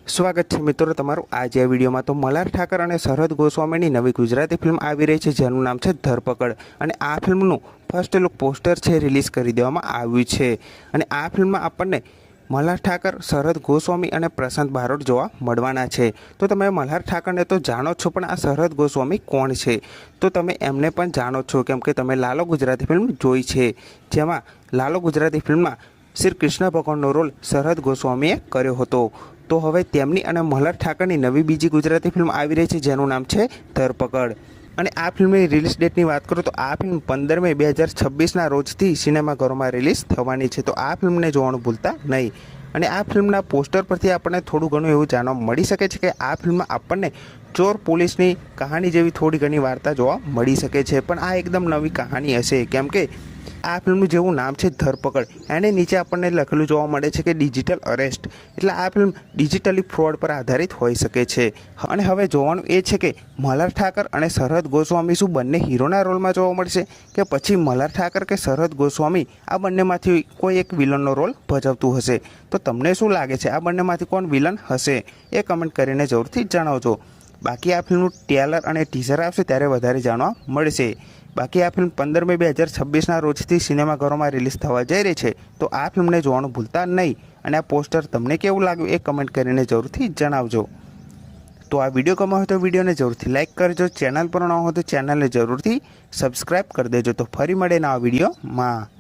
સ્વાગત છે મિત્રો તમારું આજે આ વિડીયોમાં। તો મલ્હાર ઠાકર અને શરદ ગોસ્વામીની નવી ગુજરાતી ફિલ્મ આવી રહી છે જેનું નામ છે ધરપકડ। અને આ ફિલ્મનું ફર્સ્ટ લુક પોસ્ટર છે રિલીઝ કરી દેવામાં આવ્યું છે। અને આ ફિલ્મમાં આપણને મલ્હાર ઠાકર, શરદ ગોસ્વામી અને પ્રશાંત બારોટ જોવા મળવાના છે। તો તમે મલ્હાર ઠાકરને તો જાણો છો, પણ આ શરદ ગોસ્વામી કોણ છે તો તમે એમને પણ જાણો છો, કેમ કે તમે લાલો ગુજરાતી ફિલ્મ જોઈ છે, જેમાં લાલો ગુજરાતી ફિલ્મમાં શ્રી કૃષ્ણ ભગવાનનો રોલ શરદ ગોસ્વામીએ કર્યો હતો। તો હવે તેમની અને મલ્હાર ઠાકરની નવી બીજી ગુજરાતી ફિલ્મ આવી રહી છે જેનું નામ છે ધરપકડ। અને આ ફિલ્મની રિલીઝ ડેટની વાત કરું તો આ ફિલ્મ 15 મે 2026ના રોજથી સિનેમાઘરોમાં રિલીઝ થવાની છે, તો આ ફિલ્મને જોવાનું ભૂલતા નહીં। અને આ ફિલ્મના પોસ્ટર પરથી આપણને થોડું ઘણું એવું જાણવા મળી શકે છે કે આ ફિલ્મમાં આપણને ચોર પોલીસની કહાની જેવી થોડી ઘણી વાર્તા જોવા મળી શકે છે, પણ આ એકદમ નવી કહાની હશે, કેમ કે આ ફિલ્મનું જેવું નામ છે ધરપકડ, એને નીચે આપણને લખેલું જોવા મળે છે કે ડિજિટલ અરેસ્ટ, એટલે આ ફિલ્મ ડિજિટલી ફ્રોડ પર આધારિત હોઈ શકે છે। અને હવે જોવાનું એ છે કે મલ્હાર ઠાકર અને શરદ ગોસ્વામી શું બંને હીરોના રોલમાં જોવા મળશે, કે પછી મલ્હાર ઠાકર કે શરદ ગોસ્વામી આ બંનેમાંથી કોઈ એક વિલનનો રોલ ભજવતું હશે। તો તમને શું લાગે છે, આ બંનેમાંથી કોણ વિલન હશે એ કમેન્ટ કરીને જરૂરથી જણાવજો। બાકી આ ફિલ્મનું ટ્રેલર અને ટીઝર આવશે ત્યારે વધારે જાણવા મળશે। બાકી આ ફિલ્મ 15 મે 2026ના રોજથી સિનેમાઘરોમાં રિલીઝ થવા જઈ રહી છે, તો આ ફિલ્મને જોવાનું ભૂલતા નહીં। અને આ પોસ્ટર તમને કેવું લાગ્યું એ કમેન્ટ કરીને જરૂરથી જણાવજો। તો આ વિડીયો ગમ્યો હોય તો વિડીયોને જરૂરથી લાઇક કરજો, ચેનલ પર ન હોય તો ચેનલને જરૂરથી સબસ્ક્રાઈબ કરી દેજો। તો ફરી મળે નવા વિડીયોમાં।